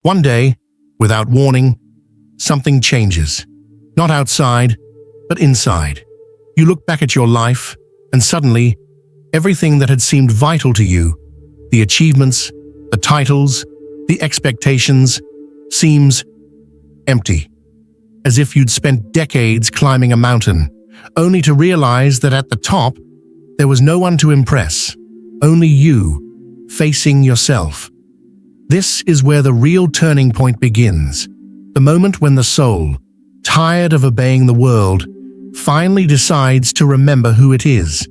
One day, without warning, something changes. Not outside, but inside. You look back at your life, and suddenly, everything that had seemed vital to you, the achievements, the titles, the expectations, seems empty. As if you'd spent decades climbing a mountain, only to realize that at the top, there was no one to impress, only you, facing yourself. This is where the real turning point begins, the moment when the soul, tired of obeying the world, finally decides to remember who it is.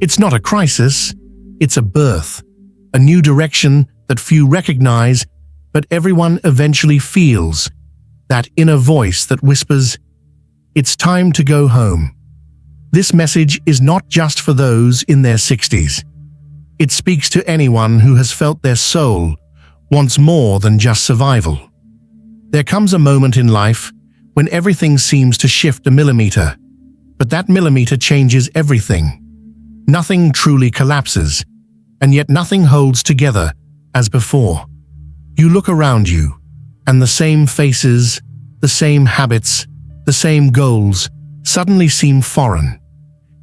It's not a crisis, it's a birth, a new direction that few recognize, but everyone eventually feels, that inner voice that whispers, "It's time to go home." This message is not just for those in their 60s. It speaks to anyone who has felt their soul wants more than just survival. There comes a moment in life when everything seems to shift a millimeter, but that millimeter changes everything. Nothing truly collapses, and yet nothing holds together as before. You look around you, and the same faces, the same habits, the same goals suddenly seem foreign.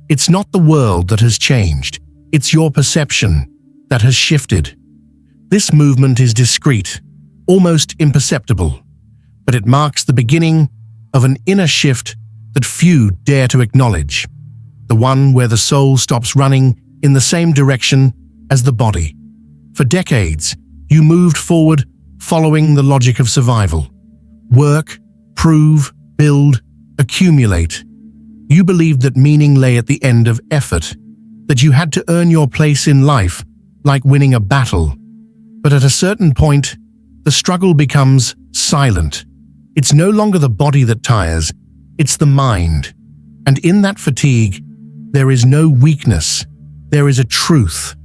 It's not the world that has changed, it's your perception that has shifted. This movement is discreet, almost imperceptible, but it marks the beginning of an inner shift that few dare to acknowledge, the one where the soul stops running in the same direction as the body. For decades, you moved forward following the logic of survival. Work, prove, build, accumulate. You believed that meaning lay at the end of effort, that you had to earn your place in life like winning a battle. But at a certain point, the struggle becomes silent. It's no longer the body that tires, it's the mind. And in that fatigue, there is no weakness, there is a truth.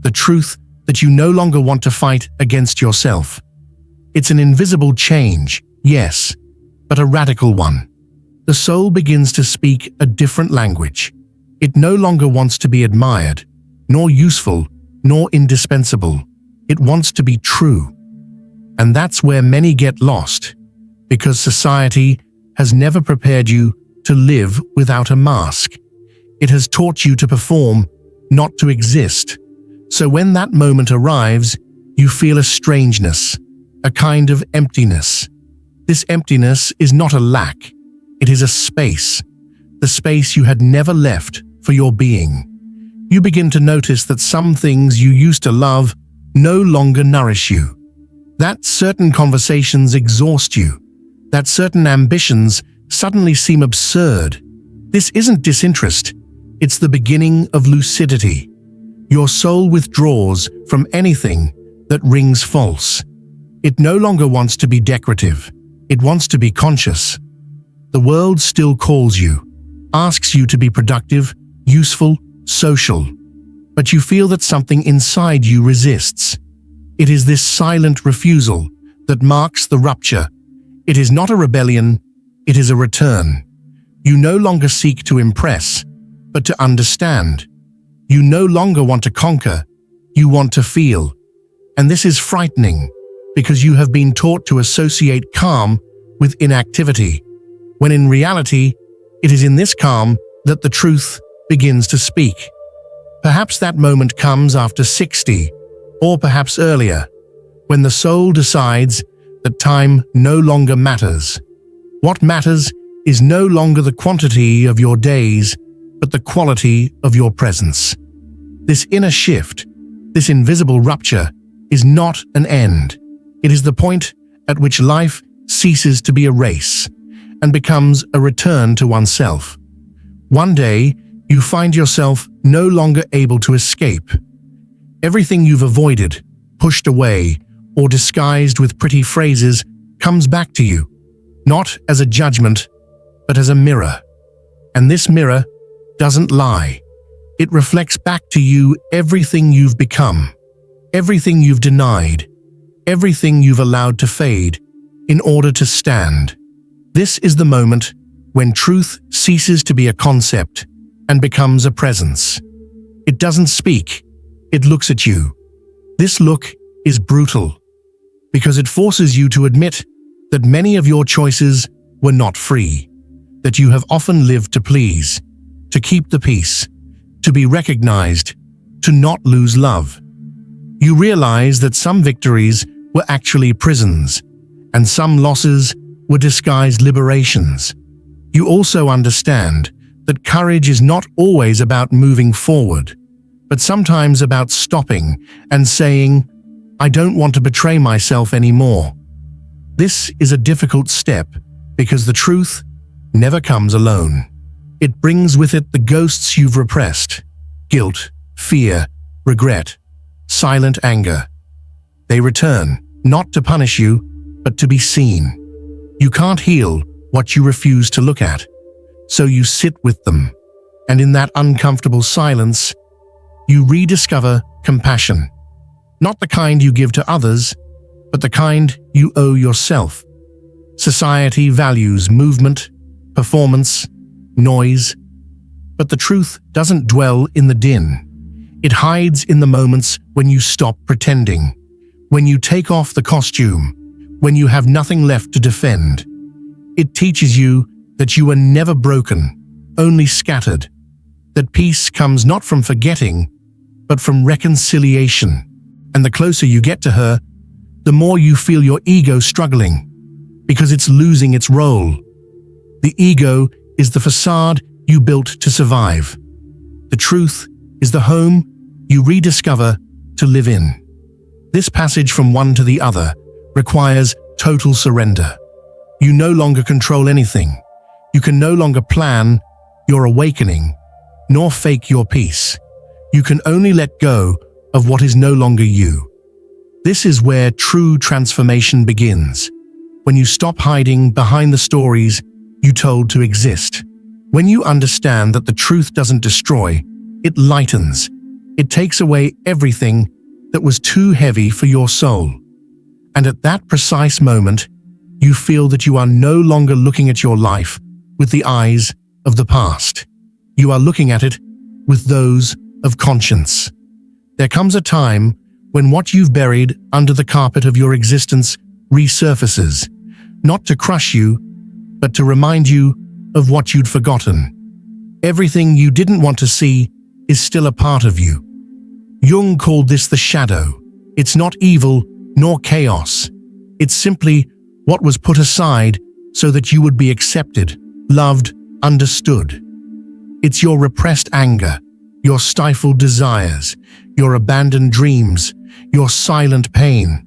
The truth that you no longer want to fight against yourself. It's an invisible change, yes, but a radical one. The soul begins to speak a different language. It no longer wants to be admired, nor useful, nor indispensable. It wants to be true. And that's where many get lost, because society has never prepared you to live without a mask. It has taught you to perform, not to exist. So when that moment arrives, you feel a strangeness, a kind of emptiness. This emptiness is not a lack, it is a space, the space you had never left for your being. You begin to notice that some things you used to love no longer nourish you, that certain conversations exhaust you, that certain ambitions suddenly seem absurd. This isn't disinterest, it's the beginning of lucidity. Your soul withdraws from anything that rings false. It no longer wants to be decorative, it wants to be conscious. The world still calls you, asks you to be productive, useful, social, but you feel that something inside you resists. It is this silent refusal that marks the rupture. It is not a rebellion, it is a return. You no longer seek to impress, but to understand. You no longer want to conquer, you want to feel. And this is frightening, because you have been taught to associate calm with inactivity, when in reality, it is in this calm that the truth begins to speak. Perhaps that moment comes after 60, or perhaps earlier, when the soul decides that time no longer matters. What matters is no longer the quantity of your days, but the quality of your presence. This inner shift, this invisible rupture, is not an end. It is the point at which life ceases to be a race and becomes a return to oneself. One day, you find yourself no longer able to escape. Everything you've avoided, pushed away, or disguised with pretty phrases comes back to you, not as a judgment, but as a mirror. And this mirror doesn't lie. It reflects back to you everything you've become, everything you've denied, everything you've allowed to fade in order to stand. This is the moment when truth ceases to be a concept and becomes a presence. It doesn't speak, it looks at you. This look is brutal. because it forces you to admit that many of your choices were not free, that you have often lived to please, to keep the peace, to be recognized, to not lose love. You realize that some victories were actually prisons, and some losses were disguised liberations. You also understand that courage is not always about moving forward, but sometimes about stopping and saying, "I don't want to betray myself anymore." This is a difficult step because the truth never comes alone. It brings with it the ghosts you've repressed: guilt, fear, regret, silent anger. They return, not to punish you, but to be seen. You can't heal what you refuse to look at, so you sit with them. And in that uncomfortable silence, you rediscover compassion. Not the kind you give to others, but the kind you owe yourself. Society values movement, performance, noise, but the truth doesn't dwell in the din. It hides in the moments when you stop pretending, when you take off the costume, when you have nothing left to defend. It teaches you that you were never broken, only scattered, that peace comes not from forgetting, but from reconciliation. And the closer you get to her, the more you feel your ego struggling, because it's losing its role. The ego is the facade you built to survive. The truth is the home you rediscover to live in. This passage from one to the other requires total surrender. You no longer control anything. You can no longer plan your awakening, nor fake your peace. You can only let go of what is no longer you. This is where true transformation begins, when you stop hiding behind the stories you told to exist. When you understand that the truth doesn't destroy, it lightens. It takes away everything that was too heavy for your soul. And at that precise moment, you feel that you are no longer looking at your life with the eyes of the past. You are looking at it with those of conscience. There comes a time when what you've buried under the carpet of your existence resurfaces, not to crush you, but to remind you of what you'd forgotten. Everything you didn't want to see is still a part of you. Jung called this the shadow. It's not evil nor chaos. It's simply what was put aside so that you would be accepted, loved, understood. It's your repressed anger, your stifled desires, your abandoned dreams, your silent pain.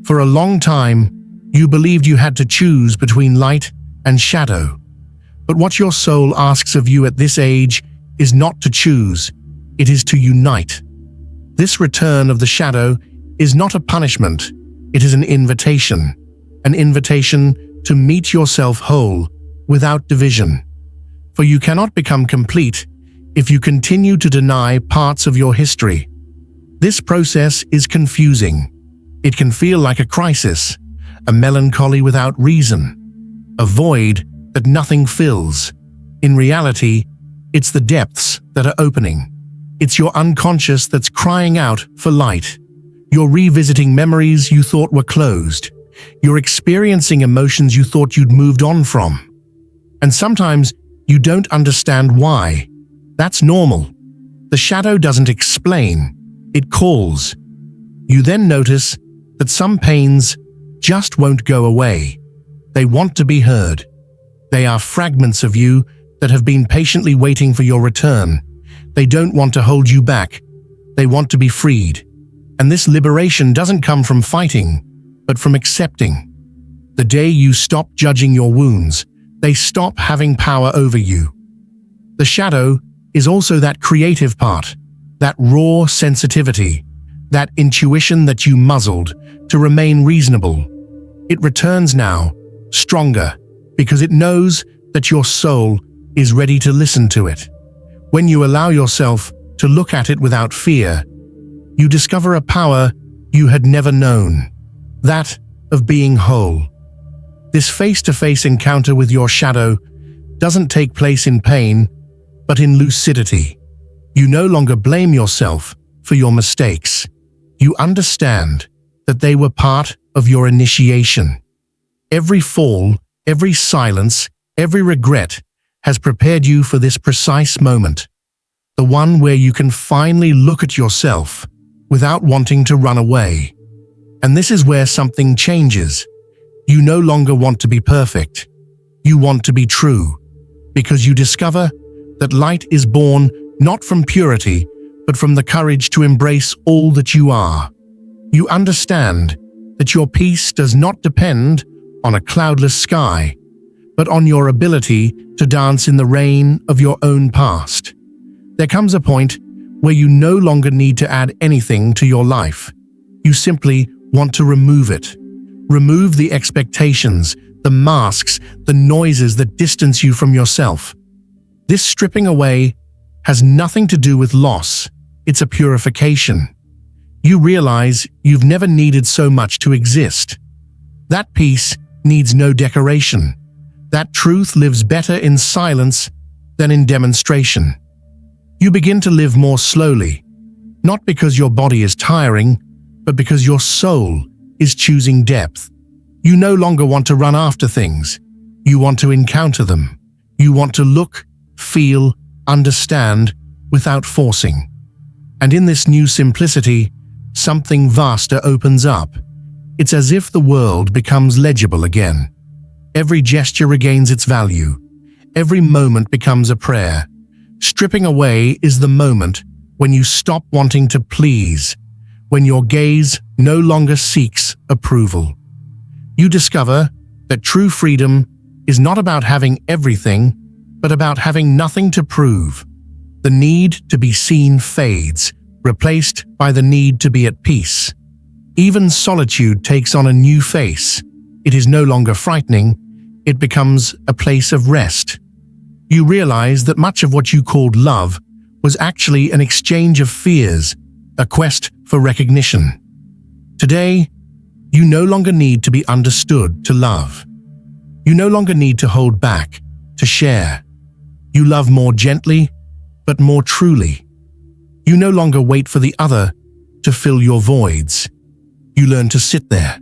For a long time, you believed you had to choose between light and shadow. But what your soul asks of you at this age is not to choose, it is to unite. This return of the shadow is not a punishment, it is an invitation to meet yourself whole, without division. For you cannot become complete if you continue to deny parts of your history. This process is confusing. It can feel like a crisis, a melancholy without reason, a void that nothing fills. In reality, it's the depths that are opening. It's your unconscious that's crying out for light. You're revisiting memories you thought were closed. You're experiencing emotions you thought you'd moved on from. And sometimes you don't understand why. That's normal. The shadow doesn't explain, it calls. You then notice that some pains just won't go away. They want to be heard. They are fragments of you that have been patiently waiting for your return. They don't want to hold you back. They want to be freed. And this liberation doesn't come from fighting, but from accepting. The day you stop judging your wounds, they stop having power over you. The shadow is also that creative part, that raw sensitivity, that intuition that you muzzled to remain reasonable. It returns now, stronger, because it knows that your soul is ready to listen to it. When you allow yourself to look at it without fear, you discover a power you had never known, that of being whole. This face-to-face encounter with your shadow doesn't take place in pain, but in lucidity. You no longer blame yourself for your mistakes. You understand that they were part of your initiation. Every fall, every silence, every regret has prepared you for this precise moment, the one where you can finally look at yourself without wanting to run away. And this is where something changes. You no longer want to be perfect. You want to be true, because you discover that light is born not from purity, but from the courage to embrace all that you are. You understand that your peace does not depend on a cloudless sky, but on your ability to dance in the rain of your own past. There comes a point where you no longer need to add anything to your life. You simply want to remove it. Remove the expectations, the masks, the noises that distance you from yourself. This stripping away has nothing to do with loss. It's a purification. You realize you've never needed so much to exist. That peace needs no decoration. That truth lives better in silence than in demonstration. You begin to live more slowly, not because your body is tiring, but because your soul is choosing depth. You no longer want to run after things. You want to encounter them. You want to look, feel, understand without forcing. And in this new simplicity, something vaster opens up. It's as if the world becomes legible again. Every gesture regains its value. Every moment becomes a prayer. Stripping away is the moment when you stop wanting to please, when your gaze no longer seeks approval. You discover that true freedom is not about having everything, but about having nothing to prove. The need to be seen fades, replaced by the need to be at peace. Even solitude takes on a new face. It is no longer frightening, it becomes a place of rest. You realize that much of what you called love was actually an exchange of fears, a quest for recognition. Today, you no longer need to be understood to love. You no longer need to hold back, to share. You love more gently, but more truly. You no longer wait for the other to fill your voids. You learn to sit there,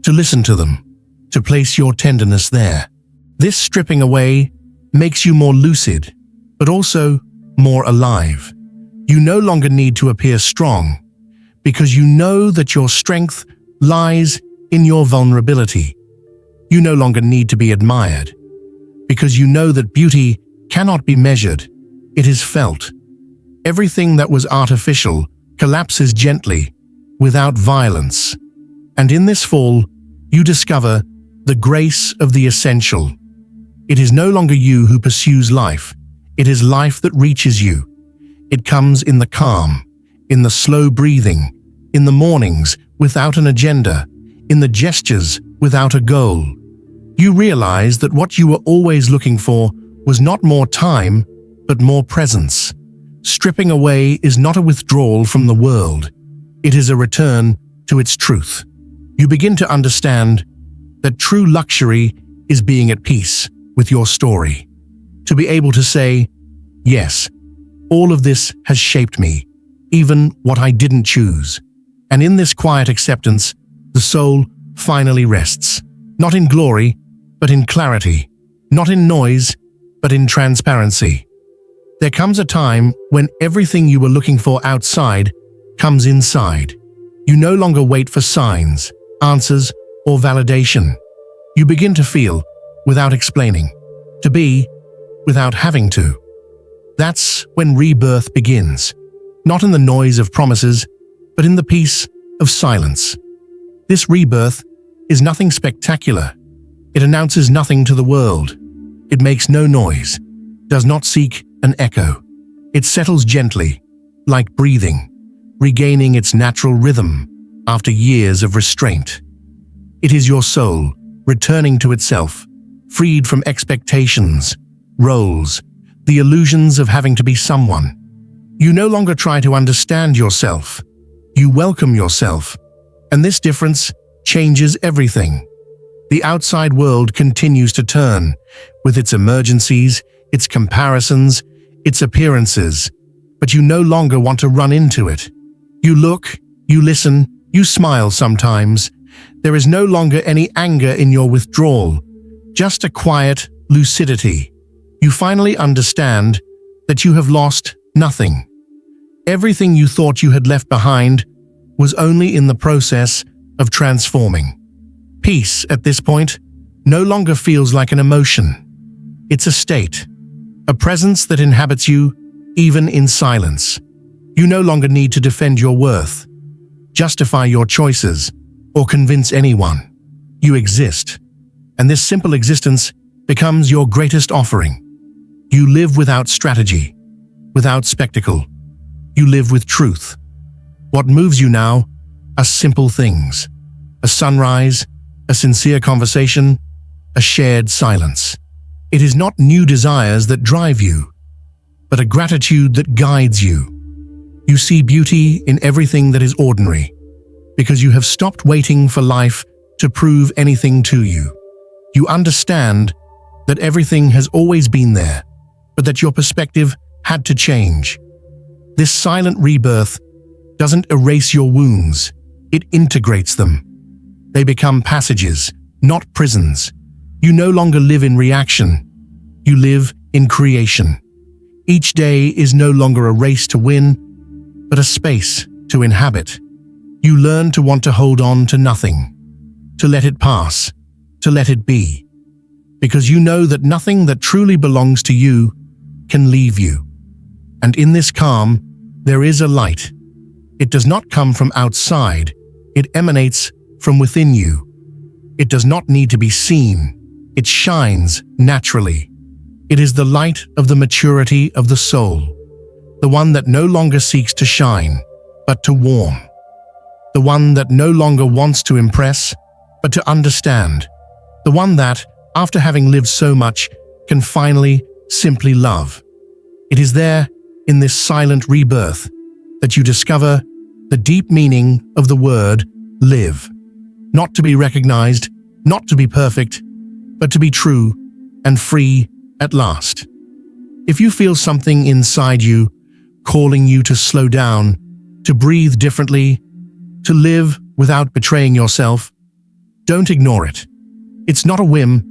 to listen to them, to place your tenderness there. This stripping away makes you more lucid, but also more alive. You no longer need to appear strong, because you know that your strength lies in your vulnerability. You no longer need to be admired, because you know that beauty cannot be measured, it is felt. Everything that was artificial collapses gently, without violence. And in this fall, you discover the grace of the essential. It is no longer you who pursues life, it is life that reaches you. It comes in the calm, in the slow breathing, in the mornings without an agenda, in the gestures without a goal. You realize that what you were always looking for was not more time, but more presence. Stripping away is not a withdrawal from the world, it is a return to its truth. You begin to understand that true luxury is being at peace with your story. To be able to say, yes, all of this has shaped me, even what I didn't choose. And in this quiet acceptance, the soul finally rests, not in glory, but in clarity, not in noise, but in transparency. There comes a time when everything you were looking for outside comes inside. You no longer wait for signs, answers, or validation. You begin to feel without explaining, to be without having to. That's when rebirth begins, not in the noise of promises, but in the peace of silence. This rebirth is nothing spectacular. It announces nothing to the world. It makes no noise, does not seek an echo. It settles gently, like breathing, regaining its natural rhythm after years of restraint. It is your soul returning to itself, freed from expectations, roles, the illusions of having to be someone. You no longer try to understand yourself. You welcome yourself, and this difference changes everything. The outside world continues to turn, with its emergencies, its comparisons, its appearances, but you no longer want to run into it. You look, you listen, you smile sometimes, There is no longer any anger in your withdrawal, just a quiet lucidity. You finally understand that you have lost nothing. Everything you thought you had left behind was only in the process of transforming. Peace, at this point, no longer feels like an emotion. It's a state, a presence that inhabits you even in silence. You no longer need to defend your worth, justify your choices, or convince anyone. You exist, and this simple existence becomes your greatest offering. You live without strategy, without spectacle. You live with truth. What moves you now are simple things: a sunrise, a sincere conversation, a shared silence. It is not new desires that drive you, but a gratitude that guides you. You see beauty in everything that is ordinary, because you have stopped waiting for life to prove anything to you. You understand that everything has always been there, but that your perspective had to change. This silent rebirth doesn't erase your wounds, it integrates them. They become passages, not prisons. You no longer live in reaction, you live in creation. Each day is no longer a race to win, but a space to inhabit. You learn to want to hold on to nothing, to let it pass, to let it be, because you know that nothing that truly belongs to you can leave you. And in this calm, there is a light. It does not come from outside, it emanates from within you. It does not need to be seen, it shines naturally. It is the light of the maturity of the soul, the one that no longer seeks to shine, but to warm. The one that no longer wants to impress, but to understand. The one that, after having lived so much, can finally simply love. It is there, in this silent rebirth, that you discover the deep meaning of the word live. Not to be recognized, not to be perfect, but to be true and free at last. If you feel something inside you calling you to slow down, to breathe differently, to live without betraying yourself, don't ignore it. It's not a whim,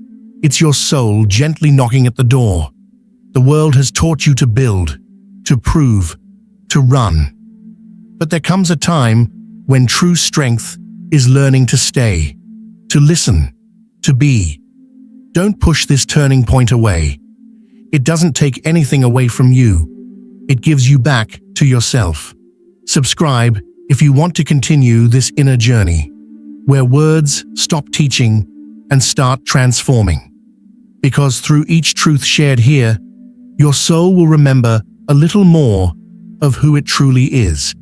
it's your soul gently knocking at the door. The world has taught you to build, to prove, to run. But there comes a time when true strength is learning to stay, to listen, to be. Don't push this turning point away. It doesn't take anything away from you. It gives you back to yourself. Subscribe if you want to continue this inner journey, where words stop teaching and start transforming. Because through each truth shared here, your soul will remember a little more of who it truly is.